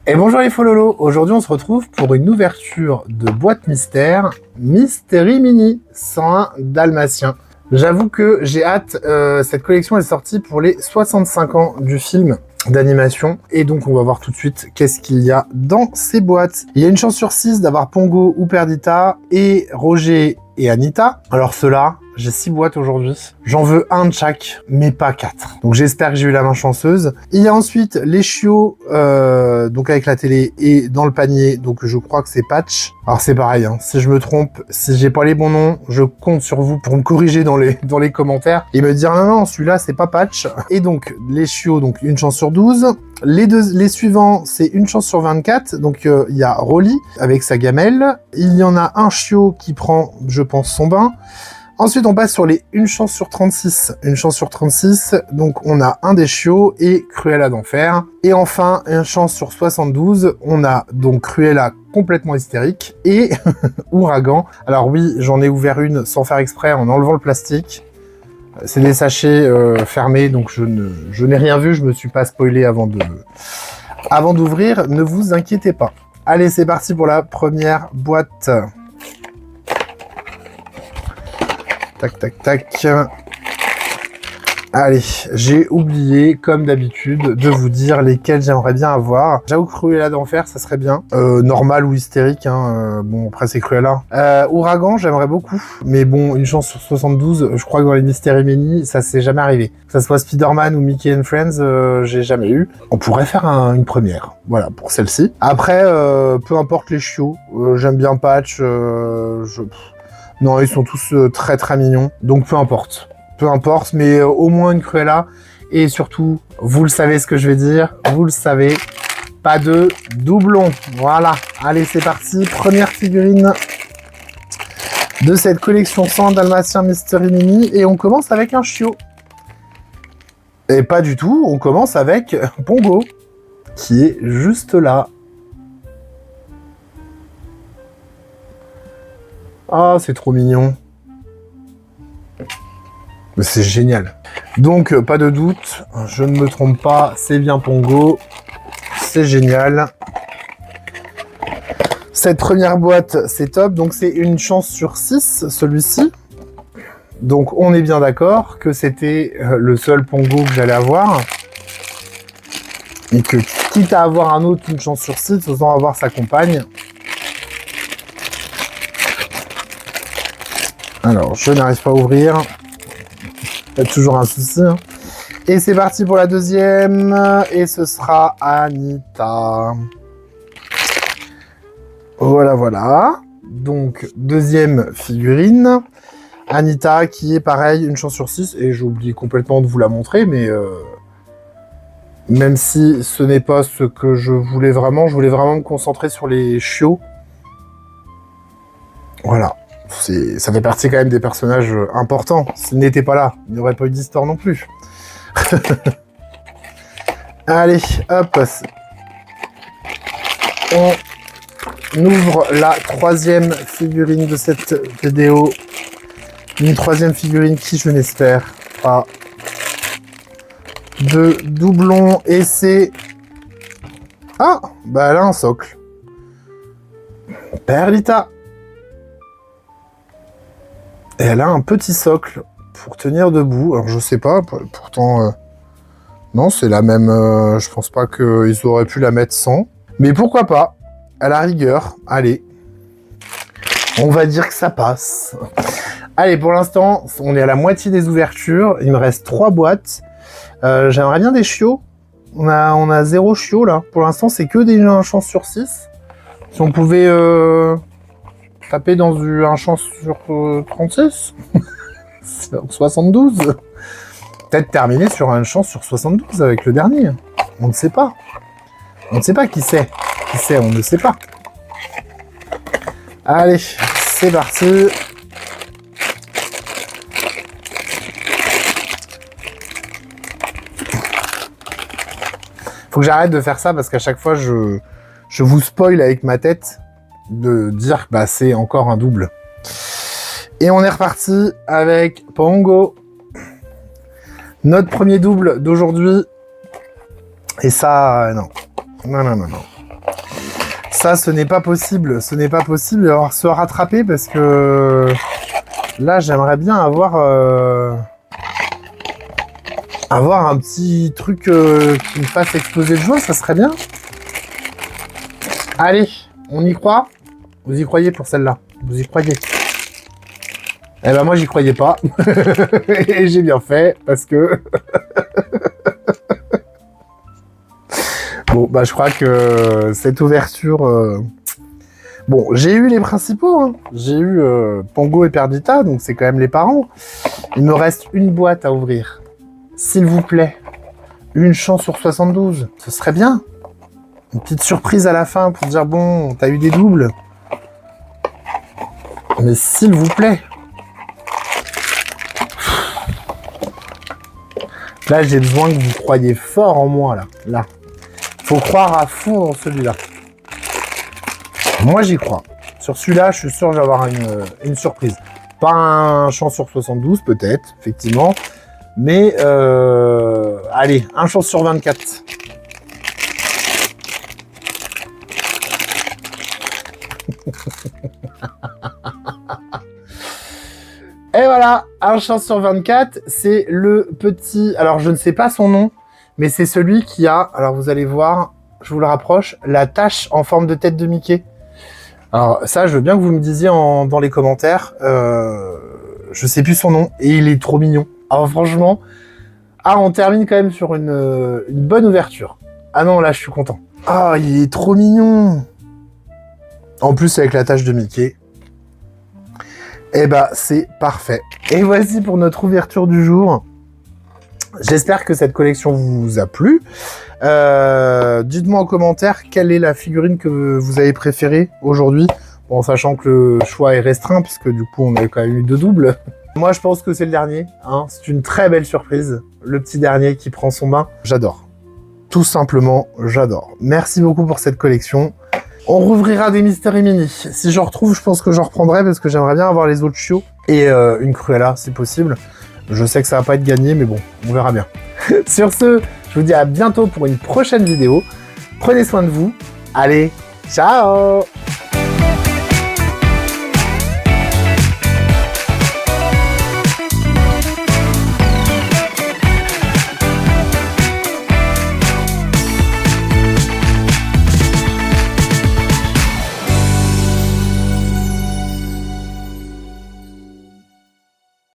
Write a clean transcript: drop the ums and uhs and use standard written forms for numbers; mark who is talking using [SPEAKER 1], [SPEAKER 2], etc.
[SPEAKER 1] Et bonjour les fololos, aujourd'hui on se retrouve pour une ouverture de boîte mystère Mystery Mini 101 Dalmatien. J'avoue que j'ai hâte, cette collection est sortie pour les 65 ans du film d'animation. Et donc on va voir tout de suite qu'est-ce qu'il y a dans ces boîtes. Il y a une chance sur 6 d'avoir Pongo ou Perdita et Roger et Anita. Alors ceux-là, j'ai 6 boîtes aujourd'hui. J'en veux un de chaque, mais pas 4. Donc j'espère que j'ai eu la main chanceuse. Il y a ensuite les chiots, donc avec la télé et dans le panier. Donc je crois que c'est Patch. Alors c'est pareil, hein. Si je me trompe, si j'ai pas les bons noms, je compte sur vous pour me corriger dans les commentaires et me dire non, celui-là c'est pas Patch. Et donc les chiots, donc une chance sur 12. Les suivants, c'est une chance sur 24. Donc il y a Rolly avec sa gamelle. Il y en a un chiot qui prend, je pense, son bain. Ensuite, on passe sur les une chance sur 36. Une chance sur 36, donc on a un des chiots et Cruella d'enfer. Et enfin, une chance sur 72, on a donc Cruella complètement hystérique et Ouragan. Alors oui, j'en ai ouvert une sans faire exprès en enlevant le plastique. C'est des sachets fermés, donc je n'ai rien vu, je me suis pas spoilé avant d'ouvrir, ne vous inquiétez pas. Allez, c'est parti pour la première boîte. Tac, tac, tac. Allez, j'ai oublié, comme d'habitude, de vous dire lesquels j'aimerais bien avoir. J'avoue que Cruella d'enfer, ça serait bien. Normal ou hystérique, hein. Bon, après, c'est Cruella. Ouragan, j'aimerais beaucoup. Mais bon, une chance sur 72, je crois que dans les Mystery Mini, ça s'est jamais arrivé. Que ça soit Spider-Man ou Mickey and Friends, j'ai jamais eu. On pourrait faire une première. Voilà, pour celle-ci. Après, peu importe les chiots. J'aime bien Patch. Non, ils sont tous très très mignons, donc peu importe. Peu importe, mais au moins une Cruella. Et surtout, vous le savez ce que je vais dire, vous le savez, pas de doublon. Voilà, allez c'est parti, première figurine de cette collection 100 Dalmatien Mystery Mini. Et on commence avec un chiot. Et pas du tout, on commence avec Pongo, qui est juste là. Ah, c'est trop mignon. C'est génial. Donc, pas de doute, je ne me trompe pas, c'est bien Pongo. C'est génial. Cette première boîte, c'est top. Donc, c'est une chance sur 6, celui-ci. Donc, on est bien d'accord que c'était le seul Pongo que j'allais avoir. Et que, quitte à avoir un autre, une chance sur 6, autant avoir sa compagne. Alors, je n'arrive pas à ouvrir. Il y a toujours un souci. Hein. Et c'est parti pour la deuxième. Et ce sera Anita. Voilà, voilà. Donc, deuxième figurine. Anita qui est pareil, une chance sur 6. Et j'ai oublié complètement de vous la montrer. Mais même si ce n'est pas ce que je voulais vraiment me concentrer sur les chiots. Voilà. Ça fait partie quand même des personnages importants. S'ils n'étaient pas là, il n'y aurait pas eu d'histoire non plus. Allez, hop. On ouvre la troisième figurine de cette vidéo. Une troisième figurine qui, je n'espère pas, de doublon. Et c'est... Ah, bah elle a un socle. Perdita. Et elle a un petit socle pour tenir debout. Alors je sais pas, pourtant... non, c'est la même... je pense pas qu'ils auraient pu la mettre sans. Mais pourquoi pas? À la rigueur, allez. On va dire que ça passe. Allez, pour l'instant, on est à la moitié des ouvertures. Il me reste 3 boîtes. J'aimerais bien des chiots. On a 0 chiots là. Pour l'instant, c'est que des chances sur 6. Si on pouvait... taper dans un chance sur 36 sur 72. Peut-être terminer sur une chance sur 72 avec le dernier. On ne sait pas. On ne sait pas qui c'est. Qui c'est, on ne sait pas. Allez, c'est parti. Faut que j'arrête de faire ça parce qu'à chaque fois, je vous spoil avec ma tête de dire que bah, c'est encore un double. Et on est reparti avec Pongo. Notre premier double d'aujourd'hui. Et ça, non. Non. Ça, ce n'est pas possible. Ce n'est pas possible d'avoir se rattraper parce que là, j'aimerais bien avoir un petit truc qui me fasse exploser le jeu. Ça serait bien. Allez, on y croit? Vous y croyez pour celle-là? Vous y croyez? Eh ben moi, j'y croyais pas. Et j'ai bien fait parce que... Bon, bah je crois que cette ouverture... Bon, j'ai eu les principaux, hein. J'ai eu Pongo et Perdita, donc c'est quand même les parents. Il me reste une boîte à ouvrir. S'il vous plaît, une chance sur 72, ce serait bien. Une petite surprise à la fin pour dire, bon, t'as eu des doubles. Mais s'il vous plaît. Là, j'ai besoin que vous croyiez fort en moi, là. Faut croire à fond dans celui-là. Moi, j'y crois. Sur celui-là, je suis sûr que je vais avoir une surprise. Pas un chance sur 72, peut-être, effectivement. Mais, allez, un chance sur 24. Et voilà, un chance sur 24, c'est le petit... Alors, je ne sais pas son nom, mais c'est celui qui a... Alors, vous allez voir, je vous le rapproche, la tache en forme de tête de Mickey. Alors, ça, je veux bien que vous me disiez dans les commentaires. Je sais plus son nom, et il est trop mignon. Alors, franchement... Ah, on termine quand même sur une bonne ouverture. Ah non, là, je suis content. Ah, il est trop mignon. En plus, avec la tache de Mickey. Eh ben, c'est parfait. Et voici pour notre ouverture du jour. J'espère que cette collection vous a plu. Dites-moi en commentaire quelle est la figurine que vous avez préférée aujourd'hui. Bon, sachant que le choix est restreint, puisque du coup, on a quand même eu 2 doubles. Moi, je pense que c'est le dernier. Hein. C'est une très belle surprise. Le petit dernier qui prend son bain. J'adore. Tout simplement, j'adore. Merci beaucoup pour cette collection. On rouvrira des Mystery Mini. Si j'en retrouve, je pense que j'en reprendrai parce que j'aimerais bien avoir les autres chiots. Et une Cruella, si possible. Je sais que ça va pas être gagné, mais bon, on verra bien. Sur ce, je vous dis à bientôt pour une prochaine vidéo. Prenez soin de vous. Allez, ciao!